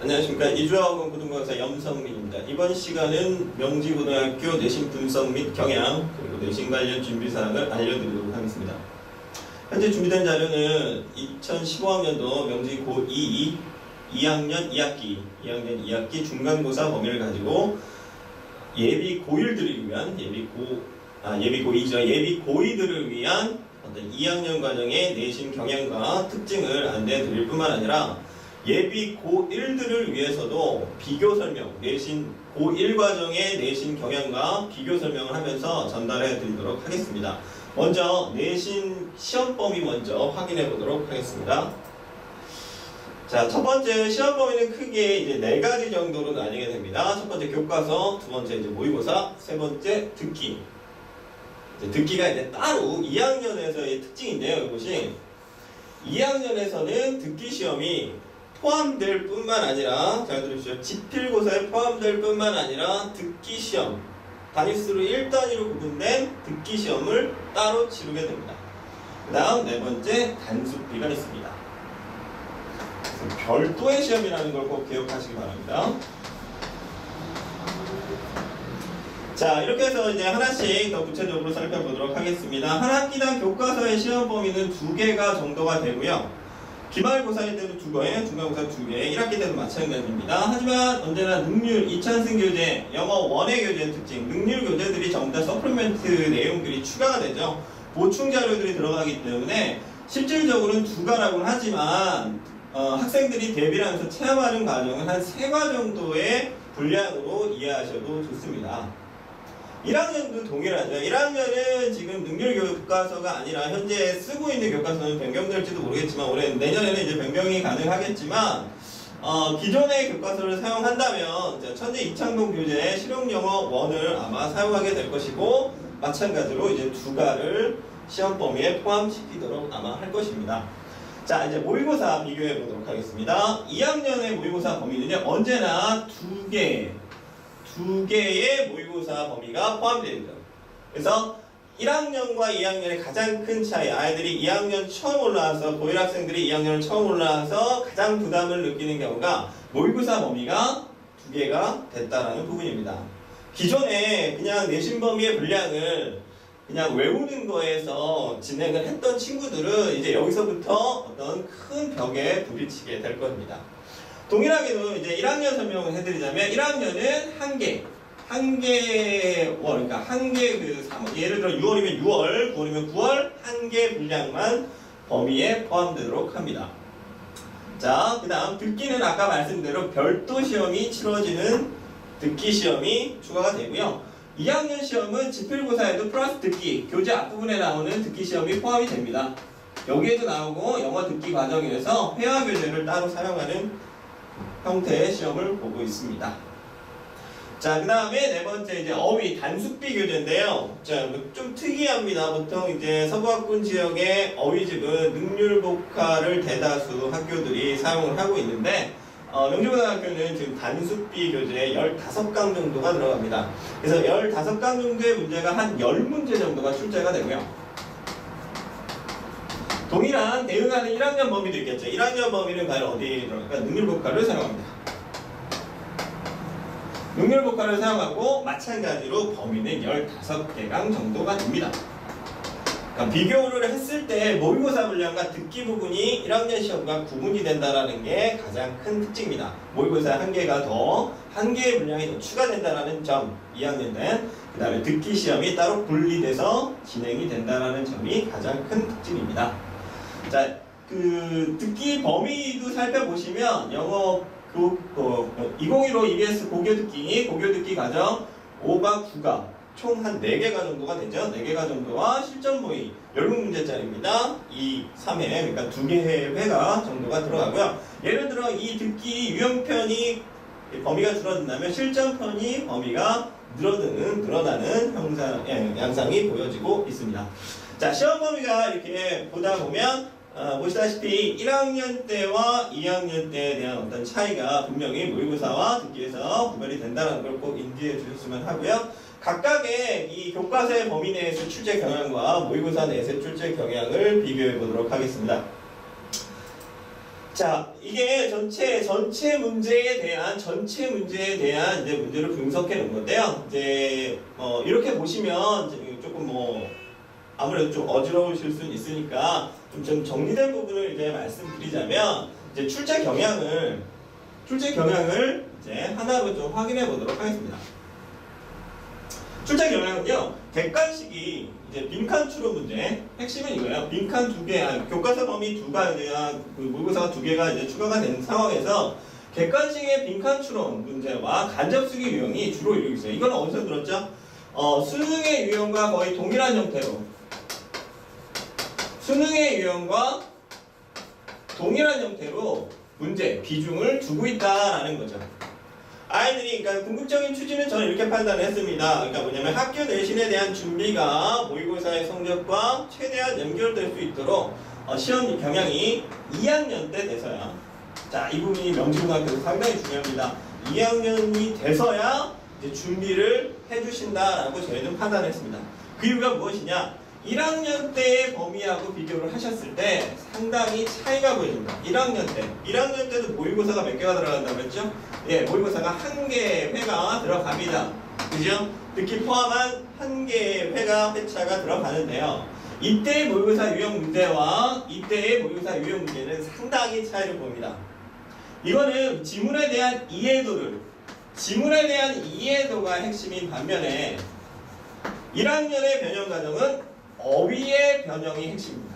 안녕하십니까. 이주학원 고등부강사 염성민입니다. 이번 시간은 명지고등학교 내신 분석 및 경향 그리고 내신 관련 준비사항을 알려드리도록 하겠습니다. 현재 준비된 자료는 2015학년도 명지 고2 2학년 2학기 중간고사 범위를 가지고 예비 고1들을 위한 예비 고2들을 위한 어떤 2학년 과정의 내신 경향과 특징을 안내해 드릴 뿐만 아니라 예비 고1들을 위해서도 비교 설명, 내신 고1 과정의 내신 경향과 비교 설명을 하면서 전달해 드리도록 하겠습니다. 먼저 내신 시험 범위 먼저 확인해 보도록 하겠습니다. 자, 첫 번째 시험 범위는 크게 이제 4가지 정도로 나뉘게 됩니다. 첫 번째 교과서, 두 번째 이제 모의고사, 세 번째 듣기. 듣기가 이제 따로 2학년에서의 특징인데요. 이것이 2학년에서는 듣기 시험이 포함될 뿐만 아니라, 잘 들으십시오. 지필고사에 포함될 뿐만 아니라 듣기 시험, 단위수로 1단위로 구분된 듣기 시험을 따로 치르게 됩니다. 그 다음 네 번째 단수비가 있습니다. 별도의 시험이라는 걸 꼭 기억하시기 바랍니다. 자, 이렇게 해서 이제 하나씩 더 구체적으로 살펴보도록 하겠습니다. 한 학기당 교과서의 시험 범위는 2개가 정도가 되고요. 기말고사일 때도 2개, 중간고사 2개, 1학기 때도 마찬가지입니다. 하지만 언제나 능률, 이찬승 교재, 영어 원의 교재 특징, 능률 교재들이 전부 다 서플리멘트 내용들이 추가가 되죠. 보충 자료들이 들어가기 때문에 실질적으로는 2과라고는 하지만 학생들이 대비를 하면서 체험하는 과정은 한 3과 정도의 분량으로 이해하셔도 좋습니다. 1학년도 동일하죠. 1학년은 지금 능률 교과서가 아니라 현재 쓰고 있는 교과서는 변경될지도 모르겠지만 내년에는 이제 변경이 가능하겠지만 기존의 교과서를 사용한다면 천재 이창동 교재의 실용영어 1을 아마 사용하게 될 것이고 마찬가지로 이제 2과를 시험 범위에 포함시키도록 아마 할 것입니다. 자, 이제 모의고사 비교해 보도록 하겠습니다. 2학년의 모의고사 범위는요, 언제나 2개의 모의고사 범위가 포함됩니다. 그래서 1학년과 2학년의 가장 큰 차이, 아이들이 2학년 처음 올라와서, 고1 학생들이 2학년을 처음 올라와서 가장 부담을 느끼는 경우가 모의고사 범위가 2개가 됐다라는 부분입니다. 기존에 그냥 내신 범위의 분량을 그냥 외우는 거에서 진행을 했던 친구들은 이제 여기서부터 어떤 큰 벽에 부딪히게 될 겁니다. 동일하게도 이제 1학년 설명을 해드리자면 1학년은 한 개 월, 그러니까 예를 들어 6월이면 6월, 9월이면 9월 한 개 분량만 범위에 포함되도록 합니다. 자, 그 다음 듣기는 아까 말씀대로 별도 시험이 치러지는 듣기 시험이 추가가 되고요. 2학년 시험은 지필고사에도 플러스 듣기, 교재 앞부분에 나오는 듣기 시험이 포함이 됩니다. 여기에도 나오고 영어 듣기 과정에서 회화 교재를 따로 사용하는 형태의 시험을 보고 있습니다. 자, 그 다음에 네 번째 이제 어휘 단수비 교재인데요. 자, 좀 특이합니다. 보통 이제 서부학군 지역의 어휘집은 능률복화를 대다수 학교들이 사용을 하고 있는데 명지고등학교는 지금 단수비 교재에 15강 정도가 들어갑니다. 그래서 15강 정도의 문제가 한 10문제 정도가 출제가 되고요. 동일한 대응하는 1학년 범위도 있겠죠. 1학년 범위는 과연 어디에 들어갈까? 능률복화를 사용합니다. 능률복화를 사용하고 마찬가지로 범위는 15개강 정도가 됩니다. 그러니까 비교를 했을 때 모의고사 분량과 듣기 부분이 1학년 시험과 구분이 된다는 게 가장 큰 특징입니다. 모의고사 한 개의 분량이 더 추가된다는 점, 2학년 때. 그 다음에 듣기 시험이 따로 분리돼서 진행이 된다는 점이 가장 큰 특징입니다. 자, 듣기 범위도 살펴보시면 영어 2015 EBS 고교듣기 과정 5과 9가 총 한 4개가 정도가 되죠. 4개가 정도와 실전 모의 10문제짜리입니다. 2, 3회, 그러니까 2개의 회가 정도가 들어가고요. 예를 들어 이 듣기 유형편이 범위가 줄어든다면 실전편이 범위가 늘어나는 양상이 보여지고 있습니다. 자, 시험 범위가 이렇게 보다 보면 보시다시피 1학년 때와 2학년 때에 대한 어떤 차이가 분명히 모의고사와 듣기에서 구별이 된다는 걸 꼭 인지해 주셨으면 하고요. 각각의 이 교과서의 범위 내에서 출제 경향과 모의고사 내에서 출제 경향을 비교해 보도록 하겠습니다. 자, 이게 전체 문제에 대한 이제 문제를 분석해 놓은 건데요. 이제 이렇게 보시면 조금 아무래도 좀 어지러우실 수는 있으니까 좀 정리된 부분을 이제 말씀드리자면 이제 출제 경향을 이제 하나로 좀 확인해 보도록 하겠습니다. 출제 경향은요, 객관식이 이제 빈칸 추론 문제, 핵심은 이거예요. 빈칸 두 개, 교과서 범위 모의고사가 두 개가 이제 추가가 된 상황에서 객관식의 빈칸 추론 문제와 간접수기 유형이 주로 이루고 있어요. 이건 어디서 들었죠? 수능의 유형과 거의 동일한 형태로, 수능의 유형과 동일한 형태로 문제, 비중을 두고 있다라는 거죠. 아이들이, 그러니까 궁극적인 취지는 저는 이렇게 판단했습니다. 그러니까 뭐냐면 학교 내신에 대한 준비가 모의고사의 성적과 최대한 연결될 수 있도록 시험 경향이 2학년 때 돼서야, 자, 이 부분이 명지고등학교에서 상당히 중요합니다. 2학년이 돼서야 이제 준비를 해주신다라고 저희는 판단했습니다. 그 이유가 무엇이냐? 1학년 때의 범위하고 비교를 하셨을 때 상당히 차이가 보여집니다. 1학년 때도 모의고사가 몇 개가 들어간다고 했죠? 예, 모의고사가 1개의 회가 들어갑니다. 그죠? 듣기 포함한 1개의 회차가 들어가는데요. 이때의 모의고사 유형 문제와 이때의 모의고사 유형 문제는 상당히 차이를 봅니다. 이거는 지문에 대한 이해도가 핵심인 반면에 1학년의 변형 과정은 어휘의 변형이 핵심입니다.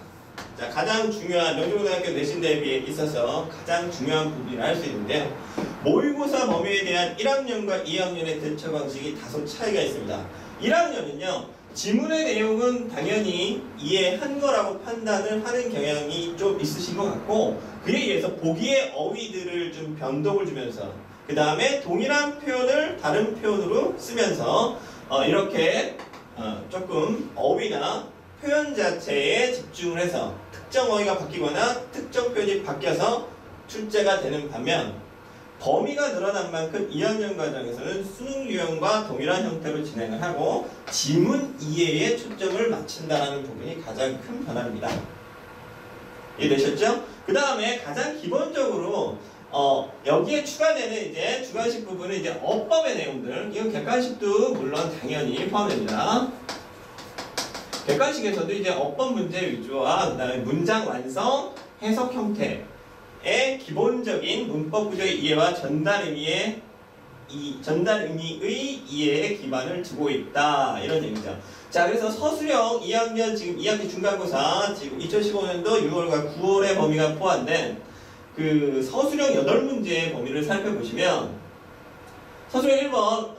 자, 가장 중요한 명지고등학교 내신 대비에 있어서 가장 중요한 부분이라 할 수 있는데요. 모의고사 범위에 대한 1학년과 2학년의 대처 방식이 다소 차이가 있습니다. 1학년은요, 지문의 내용은 당연히 이해한 거라고 판단을 하는 경향이 좀 있으신 것 같고, 그에 의해서 보기의 어휘들을 좀 변동을 주면서 그 다음에 동일한 표현을 다른 표현으로 쓰면서 이렇게 조금 어휘나 표현 자체에 집중을 해서 특정 어휘가 바뀌거나 특정 표현이 바뀌어서 출제가 되는 반면, 범위가 늘어난 만큼 2학년 과정에서는 수능 유형과 동일한 형태로 진행을 하고 지문 이해에 초점을 맞춘다는 부분이 가장 큰 변화입니다. 이해되셨죠? 그 다음에 가장 기본적으로 여기에 추가되는 이제 주관식 부분은 이제 어법의 내용들, 이건 객관식도 물론 당연히 포함됩니다. 객관식에서도 이제 어법 문제 위주와 그다음에 문장 완성, 해석 형태의 기본적인 문법 구조의 이해와 전달 의미의 이해에 기반을 두고 있다, 이런 얘기죠. 자, 그래서 서술형 2학년 지금 2학기 중간고사 지금 2015년도 6월과 9월의 범위가 포함된 그 서술형 8문제의 범위를 살펴보시면, 서술형 1번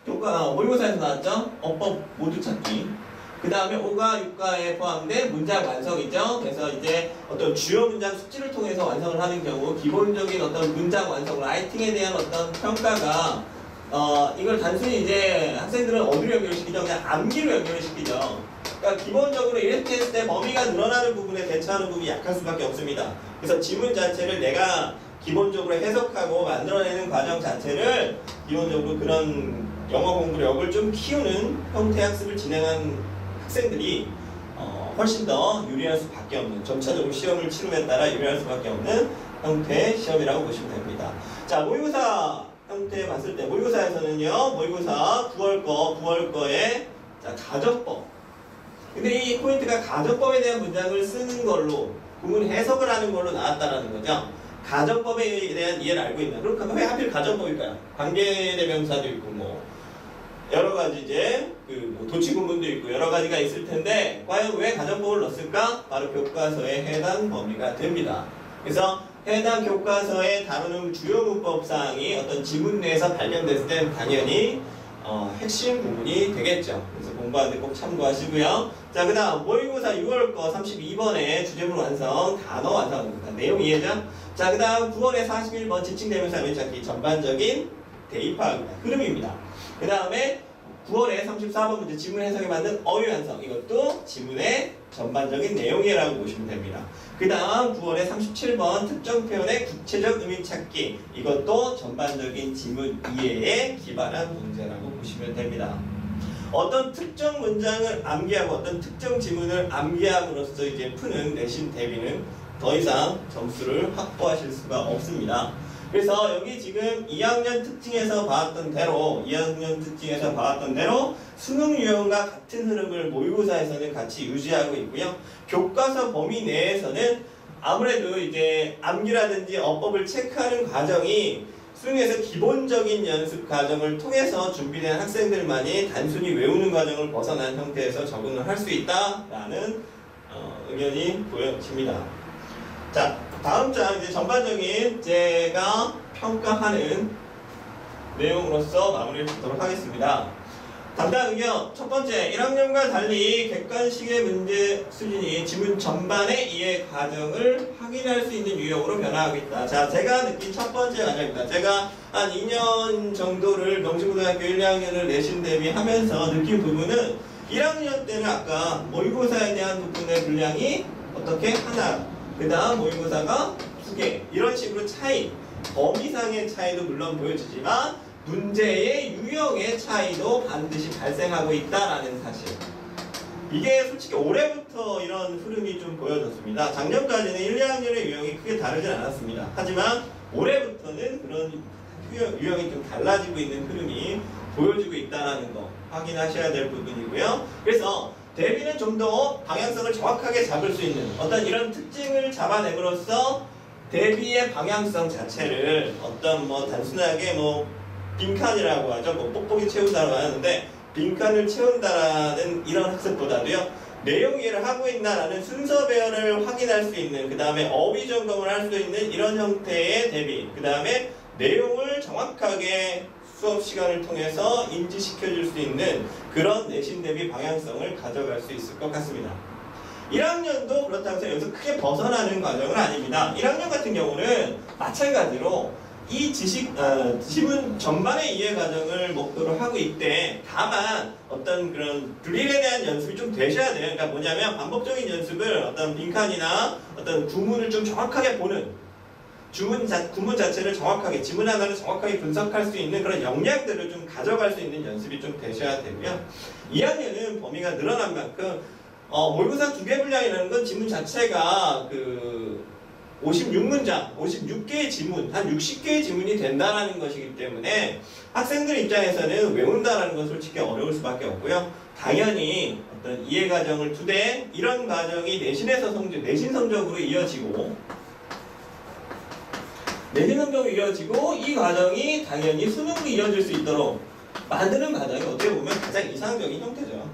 모의고사에서 나왔죠? 어법 모두 찾기. 그 다음에 5과 6과에 포함된 문장 완성이죠. 그래서 이제 어떤 주요 문장 숙지를 통해서 완성을 하는 경우 기본적인 어떤 문장 완성, 라이팅에 대한 어떤 평가가 이걸 단순히 이제 학생들은 어디로 연결시키죠? 그냥 암기로 연결을 시키죠. 그러니까 기본적으로 이렇게 했을 때 범위가 늘어나는 부분에 대처하는 부분이 약할 수밖에 없습니다. 그래서 지문 자체를 내가 기본적으로 해석하고 만들어내는 과정 자체를 기본적으로 그런 영어 공부력을 좀 키우는 형태 학습을 진행한 학생들이 훨씬 더 유리할 수밖에 없는, 점차적으로 시험을 치름에 따라 유리할 수밖에 없는 형태의 시험이라고 보시면 됩니다. 자, 모의고사 형태 봤을 때 모의고사에서는요, 모의고사 9월 거에 자, 가정법. 근데 이 포인트가 가정법에 대한 문장을 쓰는 걸로, 구문 해석을 하는 걸로 나왔다라는 거죠. 가정법에 대한 이해를 알고 있나? 그럼 왜 하필 가정법일까요? 관계대명사도 있고 여러 가지 이제 도치구문도 있고 여러 가지가 있을 텐데, 과연 왜 가정법을 넣었을까? 바로 교과서에 해당 범위가 됩니다. 그래서 해당 교과서에 다루는 주요 문법사항이 어떤 지문 내에서 발견됐을 땐 당연히 핵심 부분이 되겠죠. 그래서 공부하는데 꼭 참고하시고요. 자, 그 다음 모의고사 6월 거 32번에 주제문 완성, 단어 완성입니다. 내용 이해죠? 자, 그 다음 9월에 41번 지칭대명사 외찾기, 전반적인 대입파악입니다. 흐름입니다. 그 다음에 9월에 34번 문제 지문 해석에 맞는 어휘 완성, 이것도 지문의 전반적인 내용이라고 보시면 됩니다. 그 다음 9월에 37번 특정 표현의 구체적 의미 찾기, 이것도 전반적인 지문 이해에 기반한 문제라고 보시면 됩니다. 어떤 특정 문장을 암기하고 어떤 특정 지문을 암기함으로써 이제 푸는 내신 대비는 더 이상 점수를 확보하실 수가 없습니다. 그래서 여기 지금 2학년 특징에서 봤던 대로 수능 유형과 같은 흐름을 모의고사에서는 같이 유지하고 있고요. 교과서 범위 내에서는 아무래도 이제 암기라든지 어법을 체크하는 과정이 수능에서 기본적인 연습 과정을 통해서 준비된 학생들만이 단순히 외우는 과정을 벗어난 형태에서 적응을 할 수 있다라는 의견이 보여집니다. 자, 다음 장 이제 전반적인 제가 평가하는 내용으로서 마무리를 짓도록 하겠습니다. 담당 의견 첫 번째, 1학년과 달리 객관식의 문제 수준이 지문 전반의 이해 과정을 확인할 수 있는 유형으로 변화하고 있다. 자, 제가 느낀 첫 번째 과정입니다. 제가 한 2년 정도를 명지고등학교 1, 2학년을 내신 대비하면서 느낀 부분은 1학년 때는 아까 모의고사에 대한 부분의 분량이 어떻게 하나, 그 다음 모의고사가 2개, 이런 식으로 차이, 범위상의 차이도 물론 보여주지만 문제의 유형의 차이도 반드시 발생하고 있다라는 사실. 이게 솔직히 올해부터 이런 흐름이 좀 보여졌습니다. 작년까지는 1, 2학년의 유형이 크게 다르진 않았습니다. 하지만 올해부터는 그런 유형이 좀 달라지고 있는 흐름이 보여지고 있다는 거 확인하셔야 될 부분이고요. 그래서 대비는 좀 더 방향성을 정확하게 잡을 수 있는 어떤 이런 특징을 잡아냄으로써 대비의 방향성 자체를 어떤 뭐 단순하게 뭐 빈칸이라고 하죠. 뭐 뽁뽁이 채운다고 하는데 빈칸을 채운다라는 이런 학습보다도요. 내용 이해를 하고 있나라는 순서 배열을 확인할 수 있는, 그 다음에 어휘 점검을 할 수 있는 이런 형태의 대비, 그 다음에 내용을 정확하게 수업 시간을 통해서 인지시켜줄 수 있는 그런 내신 대비 방향성을 가져갈 수 있을 것 같습니다. 1학년도 그렇다고 해서 여기서 크게 벗어나는 과정은 아닙니다. 1학년 같은 경우는 마찬가지로 이 지문 전반의 이해 과정을 목표로 하고 있대. 다만 어떤 그런 드릴에 대한 연습이 좀 되셔야 돼요. 그러니까 뭐냐면 반복적인 연습을 어떤 빈칸이나 어떤 구문을 좀 정확하게 보는, 구문 자체를 정확하게, 지문 하나를 정확하게 분석할 수 있는 그런 역량들을 좀 가져갈 수 있는 연습이 좀 되셔야 되고요. 2학년은 범위가 늘어난 만큼 모의고사 2개 분량이라는 건 지문 자체가 56문장, 56개의 지문, 한 60개의 지문이 된다는 것이기 때문에 학생들 입장에서는 외운다는 건 솔직히 어려울 수밖에 없고요. 당연히 어떤 이해 과정을 두되 이런 과정이 내신 성적으로 이어지고 이 과정이 당연히 수능으로 이어질 수 있도록 만드는 과정이 어떻게 보면 가장 이상적인 형태죠.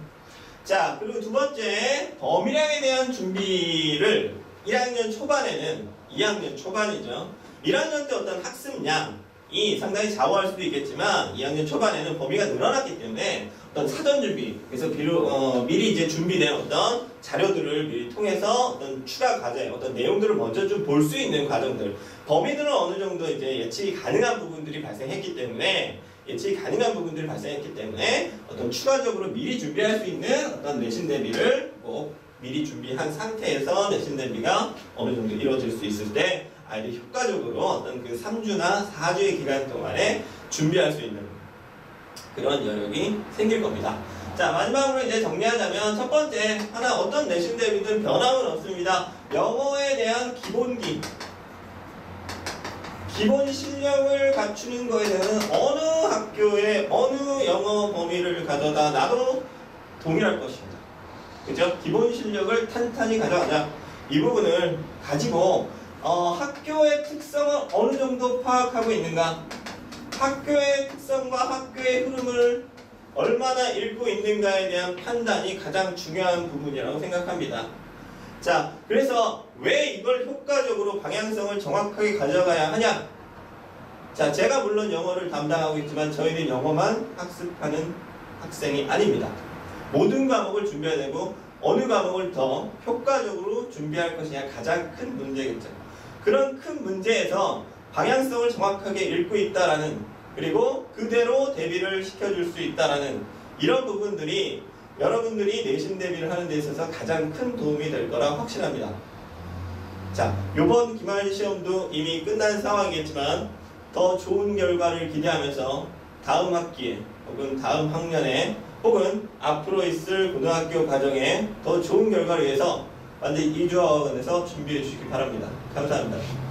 자, 그리고 두 번째, 범위량에 대한 준비를 1학년 초반에는 2학년 초반이죠. 1학년 때 어떤 학습량이 상당히 좌우할 수도 있겠지만 2학년 초반에는 범위가 늘어났기 때문에 어떤 사전 준비, 그래서 미리 이제 준비된 어떤 자료들을 미리 통해서 어떤 추가 과제, 어떤 내용들을 먼저 좀 볼 수 있는 과정들, 범위들은 어느 정도 이제 예측이 가능한 부분들이 발생했기 때문에 어떤 추가적으로 미리 준비할 수 있는 어떤 내신 대비를 꼭 미리 준비한 상태에서 내신 대비가 어느 정도 이루어질 수 있을 때 아이들이 효과적으로 어떤 그 3주나 4주의 기간 동안에 준비할 수 있는 그런 여력이 생길 겁니다. 자, 마지막으로 이제 정리하자면 첫 번째, 어떤 내신 대비든 변함은 없습니다. 영어에 대한 기본 실력을 갖추는 거에 대해서는 어느 학교의 어느 영어 범위를 가져다 놔도 동일할 것입니다. 그죠? 기본 실력을 탄탄히 가져가자. 이 부분을 가지고 학교의 특성을 어느 정도 파악하고 있는가, 학교의 특성과 학교의 흐름을 얼마나 읽고 있는가에 대한 판단이 가장 중요한 부분이라고 생각합니다. 자, 그래서 왜 이걸 효과적으로 방향성을 정확하게 가져가야 하냐? 자, 제가 물론 영어를 담당하고 있지만 저희는 영어만 학습하는 학생이 아닙니다. 모든 과목을 준비해야 되고 어느 과목을 더 효과적으로 준비할 것이냐 가장 큰 문제겠죠. 그런 큰 문제에서 방향성을 정확하게 읽고 있다라는, 그리고 그대로 대비를 시켜줄 수 있다라는 이런 부분들이 여러분들이 내신 대비를 하는 데 있어서 가장 큰 도움이 될 거라 확신합니다. 자, 요번 기말 시험도 이미 끝난 상황이겠지만 더 좋은 결과를 기대하면서 다음 학기에 혹은 다음 학년에 혹은 앞으로 있을 고등학교 과정에 더 좋은 결과를 위해서 만들 2주와 어학원에서 준비해 주시기 바랍니다. 감사합니다.